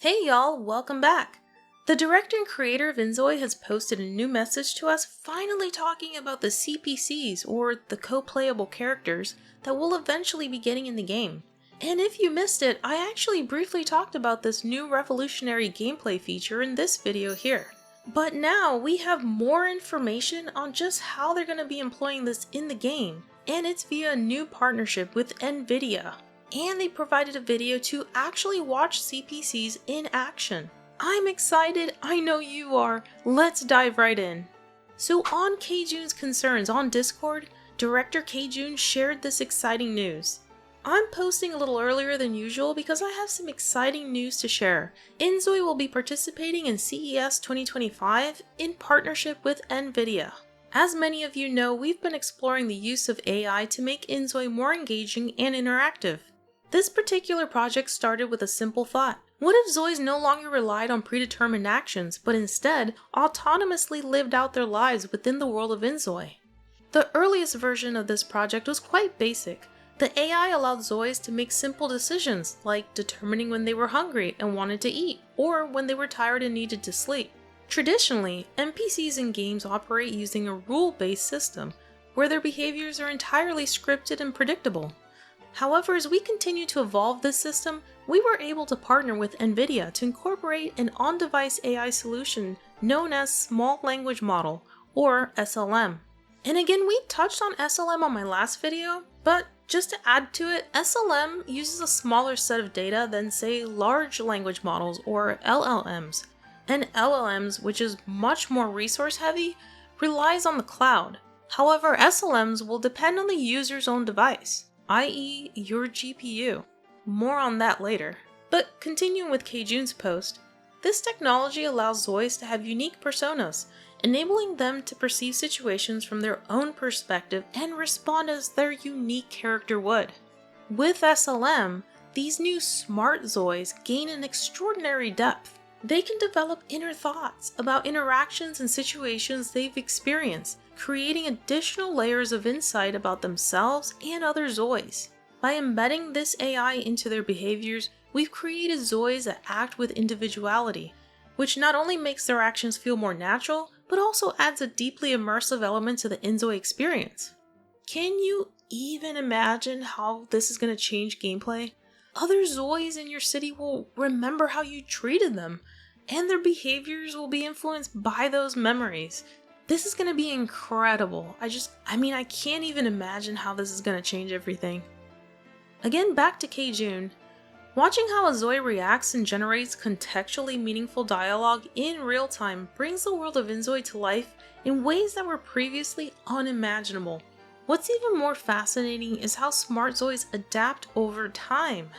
Hey y'all, welcome back! The director and creator of inZOI has posted a new message to us finally talking about the CPCs, or the co-playable characters, that we'll eventually be getting in the game. And if you missed it, I actually briefly talked about this new revolutionary gameplay feature in this video here. But now we have more information on just how they're going to be employing this in the game, and it's via a new partnership with NVIDIA. And they provided a video to actually watch CPCs in action. I'm excited, I know you are. Let's dive right in. So on Kjune's concerns on Discord, director Kjune shared this exciting news. I'm posting a little earlier than usual because I have some exciting news to share. inZOI will be participating in CES 2025 in partnership with NVIDIA. As many of you know, we've been exploring the use of AI to make inZOI more engaging and interactive. This particular project started with a simple thought. What if Zois no longer relied on predetermined actions, but instead autonomously lived out their lives within the world of inZOI? The earliest version of this project was quite basic. The AI allowed Zois to make simple decisions, like determining when they were hungry and wanted to eat, or when they were tired and needed to sleep. Traditionally, NPCs in games operate using a rule-based system, where their behaviors are entirely scripted and predictable. However, as we continue to evolve this system, we were able to partner with NVIDIA to incorporate an on-device AI solution known as Small Language Model, or SLM. And again, we touched on SLM on my last video, but just to add to it, SLM uses a smaller set of data than, say, large language models, or LLMs. And LLMs, which is much more resource heavy, relies on the cloud. However, SLMs will depend on the user's own device, i.e. your GPU. More on that later. But continuing with Kjune's post, this technology allows Zois to have unique personas, enabling them to perceive situations from their own perspective and respond as their unique character would. With SLM, these new smart Zois gain an extraordinary depth. They can develop inner thoughts about interactions and situations they've experienced, creating additional layers of insight about themselves and other Zois. By embedding this AI into their behaviors, we've created Zois that act with individuality, which not only makes their actions feel more natural, but also adds a deeply immersive element to the inZOI experience. Can you even imagine how this is going to change gameplay? Other Zois in your city will remember how you treated them, and their behaviors will be influenced by those memories. This is going to be incredible. I can't even imagine how this is going to change everything. Again, back to Kjune. Watching how a Zoi reacts and generates contextually meaningful dialogue in real time brings the world of inZOI to life in ways that were previously unimaginable. What's even more fascinating is how smart Zois adapt over time.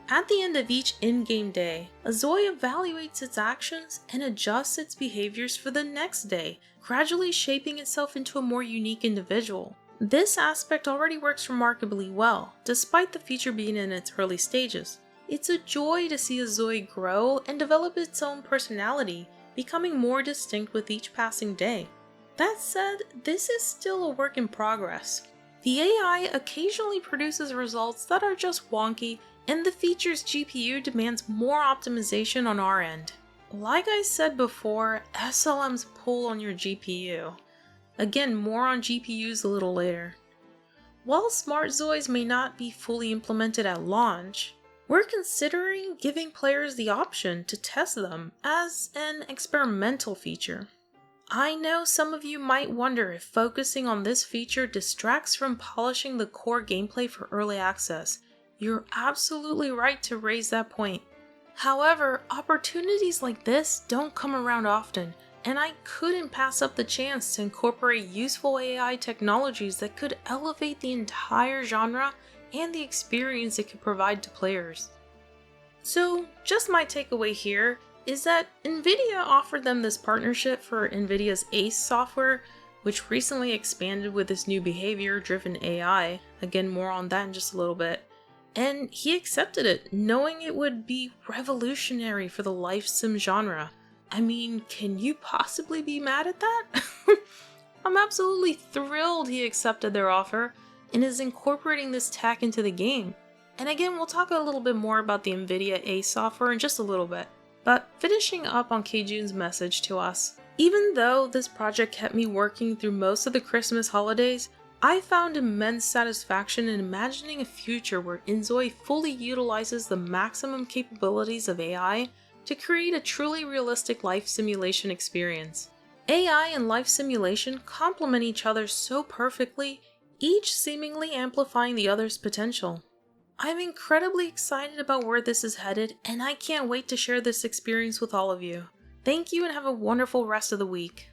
At the end of each in-game day, a Zoi evaluates its actions and adjusts its behaviors for the next day, gradually shaping itself into a more unique individual. This aspect already works remarkably well, despite the feature being in its early stages. It's a joy to see a Zoi grow and develop its own personality, becoming more distinct with each passing day. That said, this is still a work in progress. The AI occasionally produces results that are just wonky, and the feature's GPU demands more optimization on our end. Like I said before, SLMs pull on your GPU. Again, more on GPUs a little later. While smart Zois may not be fully implemented at launch, we're considering giving players the option to test them as an experimental feature. I know some of you might wonder if focusing on this feature distracts from polishing the core gameplay for early access. You're absolutely right to raise that point. However, opportunities like this don't come around often, and I couldn't pass up the chance to incorporate useful AI technologies that could elevate the entire genre and the experience it could provide to players. So, just my takeaway here is that NVIDIA offered them this partnership for NVIDIA's ACE software, which recently expanded with this new behavior-driven AI. Again, more on that in just a little bit. And he accepted it, knowing it would be revolutionary for the life sim genre. I mean, can you possibly be mad at that? I'm absolutely thrilled he accepted their offer and is incorporating this tech into the game. And again, we'll talk a little bit more about the NVIDIA ACE software in just a little bit. But finishing up on K-Jun's message to us. Even though this project kept me working through most of the Christmas holidays, I found immense satisfaction in imagining a future where inZOI fully utilizes the maximum capabilities of AI to create a truly realistic life simulation experience. AI and life simulation complement each other so perfectly, each seemingly amplifying the other's potential. I'm incredibly excited about where this is headed, and I can't wait to share this experience with all of you. Thank you and have a wonderful rest of the week.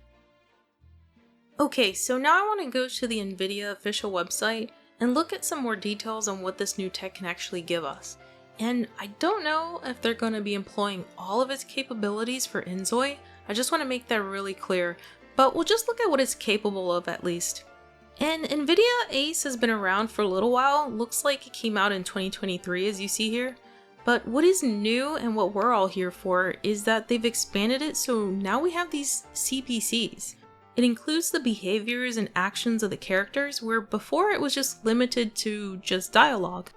Okay, so now I want to go to the NVIDIA official website and look at some more details on what this new tech can actually give us. And I don't know if they're going to be employing all of its capabilities for inZOI. I just want to make that really clear, but we'll just look at what it's capable of at least. And NVIDIA ACE has been around for a little while. Looks like it came out in 2023 as you see here. But what is new and what we're all here for is that they've expanded it, so now we have these CPCs. It includes the behaviors and actions of the characters, where before it was just limited to just dialogue.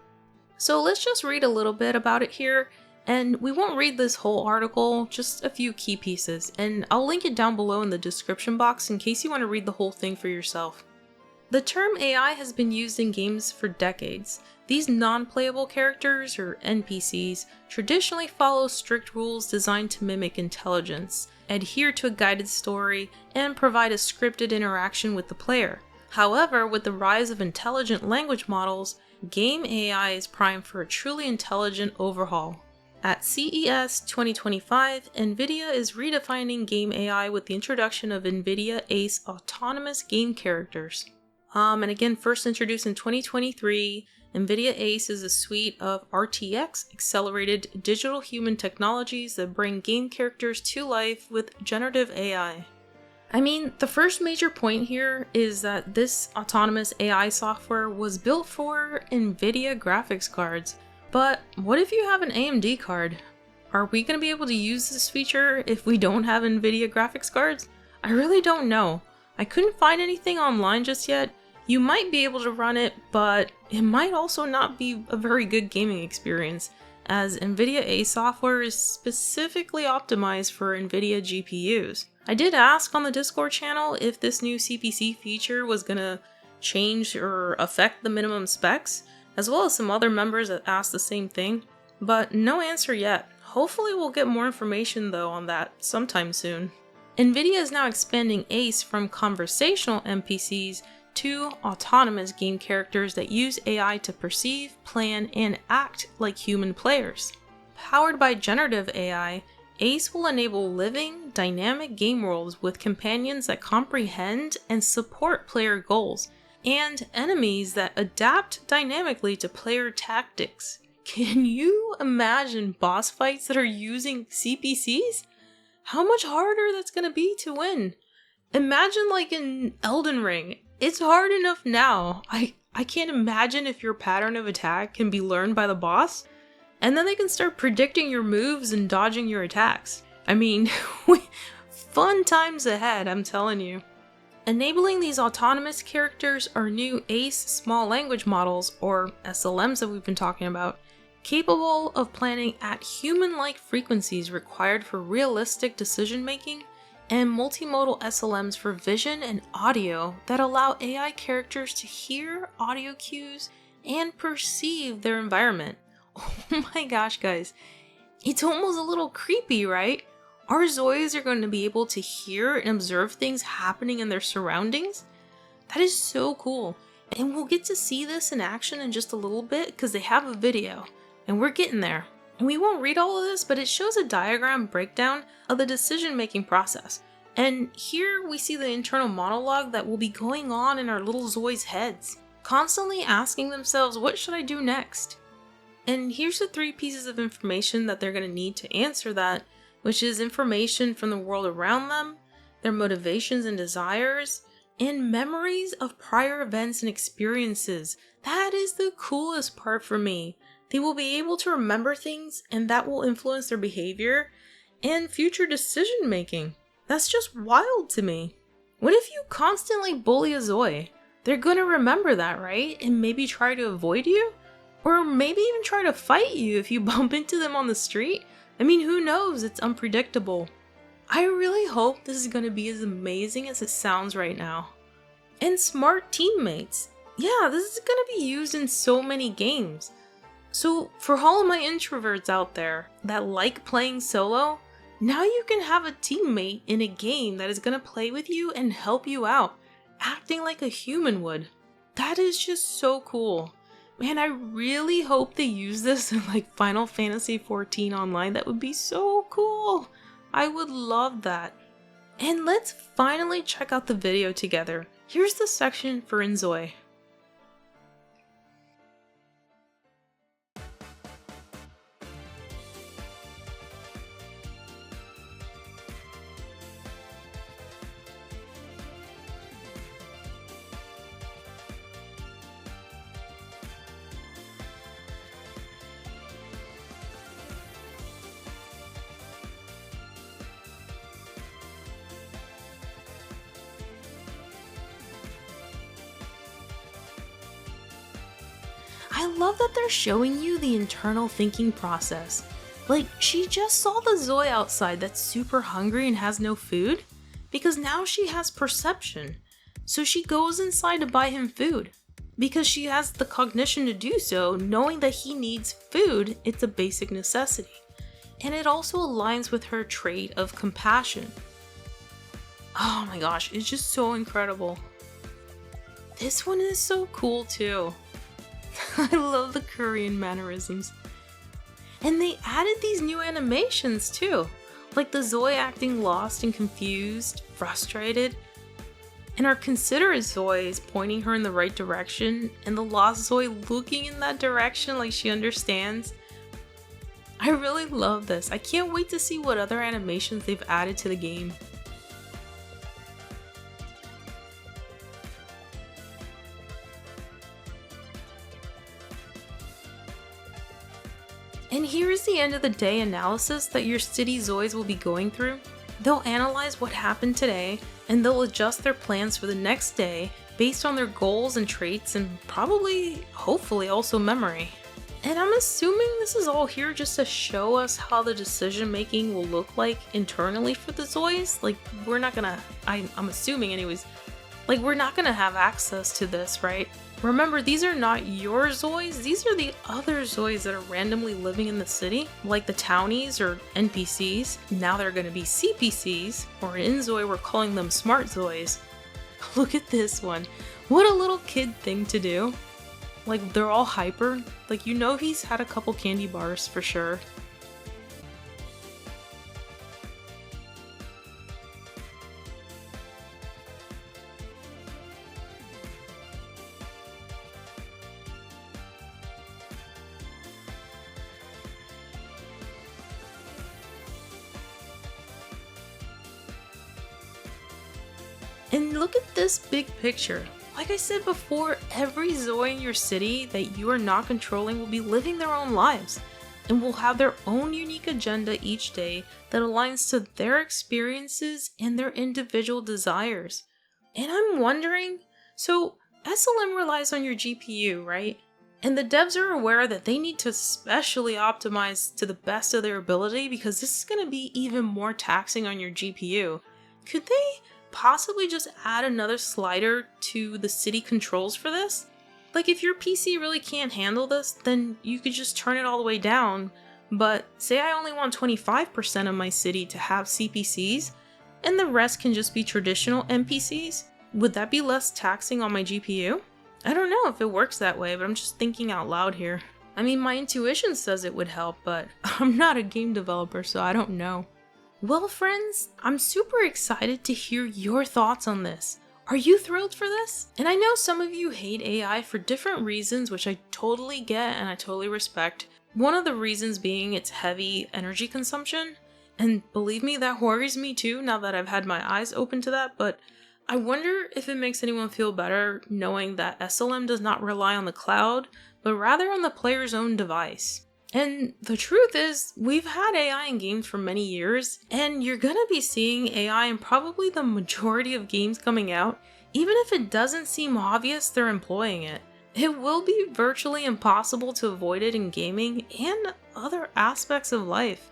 So let's just read a little bit about it here, and we won't read this whole article, just a few key pieces, and I'll link it down below in the description box in case you want to read the whole thing for yourself. The term AI has been used in games for decades. These non-playable characters, or NPCs, traditionally follow strict rules designed to mimic intelligence, adhere to a guided story, and provide a scripted interaction with the player. However, with the rise of intelligent language models, game AI is primed for a truly intelligent overhaul. At CES 2025, NVIDIA is redefining game AI with the introduction of NVIDIA ACE autonomous game characters. And again, first introduced in 2023, NVIDIA ACE is a suite of RTX accelerated digital human technologies that bring game characters to life with generative AI. I mean, the first major point here is that this autonomous AI software was built for NVIDIA graphics cards. But what if you have an AMD card? Are we going to be able to use this feature if we don't have NVIDIA graphics cards? I really don't know. I couldn't find anything online just yet. You might be able to run it, but it might also not be a very good gaming experience, as NVIDIA ACE software is specifically optimized for NVIDIA GPUs. I did ask on the Discord channel if this new CPC feature was gonna change or affect the minimum specs, as well as some other members that asked the same thing, but no answer yet. Hopefully we'll get more information though on that sometime soon. NVIDIA is now expanding ACE from conversational NPCs to autonomous game characters that use AI to perceive, plan, and act like human players. Powered by generative AI, ACE will enable living, dynamic game worlds with companions that comprehend and support player goals, and enemies that adapt dynamically to player tactics. Can you imagine boss fights that are using CPCs? How much harder that's gonna be to win? Imagine like in Elden Ring. It's hard enough now. I can't imagine if your pattern of attack can be learned by the boss, and then they can start predicting your moves and dodging your attacks. I mean, fun times ahead, I'm telling you. Enabling these autonomous characters are new ACE small language models, or SLMs that we've been talking about, capable of planning at human-like frequencies required for realistic decision-making, and multimodal SLMs for vision and audio that allow AI characters to hear audio cues and perceive their environment. Oh my gosh, guys. It's almost a little creepy, right? Our Zois are going to be able to hear and observe things happening in their surroundings? That is so cool. And we'll get to see this in action in just a little bit because they have a video, and we're getting there. And we won't read all of this, but it shows a diagram breakdown of the decision-making process. And here we see the internal monologue that will be going on in our little Zoi's heads, constantly asking themselves, what should I do next? And here's the 3 pieces of information that they're going to need to answer that, which is information from the world around them, their motivations and desires, and memories of prior events and experiences. That is the coolest part for me. They will be able to remember things, and that will influence their behavior and future decision making. That's just wild to me. What if you constantly bully a Zoi? They're gonna remember that, right? And maybe try to avoid you? Or maybe even try to fight you if you bump into them on the street? I mean, who knows? It's unpredictable. I really hope this is going to be as amazing as it sounds right now. And smart teammates. Yeah, this is going to be used in so many games. So for all of my introverts out there that like playing solo, now you can have a teammate in a game that is going to play with you and help you out, acting like a human would. That is just so cool. Man, I really hope they use this in like Final Fantasy XIV Online. That would be so cool. I would love that. And let's finally check out the video together. Here's the section for inZOI. I love that they're showing you the internal thinking process. Like, she just saw the Zoe outside that's super hungry and has no food, because now she has perception. So she goes inside to buy him food, because she has the cognition to do so, knowing that he needs food. It's a basic necessity. And it also aligns with her trait of compassion. Oh my gosh, it's just so incredible. This one is so cool too. I love the Korean mannerisms. And they added these new animations too, like the Zoe acting lost and confused, frustrated, and our considerate Zoe is pointing her in the right direction, and the lost Zoe looking in that direction like she understands. I really love this. I can't wait to see what other animations they've added to the game. And here is the end of the day analysis that your city Zois will be going through. They'll analyze what happened today, and they'll adjust their plans for the next day based on their goals and traits, and probably, hopefully, also memory. And I'm assuming this is all here just to show us how the decision making will look like internally for the Zois. Like, we're not gonna, I'm assuming anyways, like, we're not gonna have access to this, right? Remember, these are not your Zois, these are the other Zois that are randomly living in the city, like the townies or NPCs. Now they're going to be CPCs, or in inZOI we're calling them smart Zois. Look at this one. What a little kid thing to do. Like, they're all hyper. Like, you know he's had a couple candy bars for sure. And look at this big picture. Like I said before, every Zoe in your city that you are not controlling will be living their own lives and will have their own unique agenda each day that aligns to their experiences and their individual desires. And I'm wondering, so SLM relies on your GPU, right? And the devs are aware that they need to specially optimize to the best of their ability because this is going to be even more taxing on your GPU. Could they possibly just add another slider to the city controls for this? Like, if your PC really can't handle this, then you could just turn it all the way down. But say I only want 25% of my city to have CPCs, and the rest can just be traditional NPCs. Would that be less taxing on my GPU? I don't know if it works that way, but I'm just thinking out loud here. I mean, my intuition says it would help, but I'm not a game developer, so I don't know. Well, friends, I'm super excited to hear your thoughts on this. Are you thrilled for this? And I know some of you hate AI for different reasons, which I totally get and I totally respect. One of the reasons being its heavy energy consumption. And believe me, that worries me too now that I've had my eyes open to that, but I wonder if it makes anyone feel better knowing that SLM does not rely on the cloud, but rather on the player's own device. And the truth is, we've had AI in games for many years, and you're gonna be seeing AI in probably the majority of games coming out, even if it doesn't seem obvious they're employing it. It will be virtually impossible to avoid it in gaming and other aspects of life.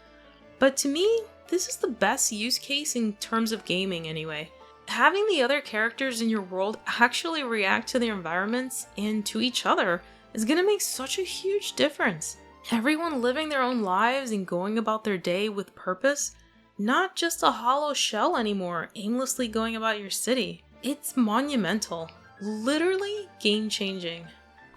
But to me, this is the best use case in terms of gaming anyway. Having the other characters in your world actually react to their environments and to each other is going to make such a huge difference. Everyone living their own lives and going about their day with purpose, not just a hollow shell anymore, aimlessly going about your city. It's monumental, literally game-changing.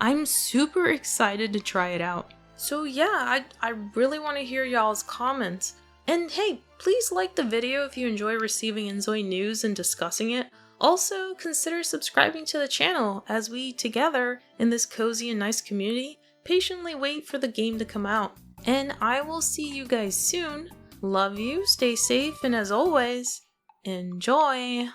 I'm super excited to try it out. So yeah, I really want to hear y'all's comments. And hey, please like the video if you enjoy receiving inZOI news and discussing it. Also, consider subscribing to the channel as we, together, in this cozy and nice community, patiently wait for the game to come out. And I will see you guys soon. Love you, stay safe, and as always, enjoy!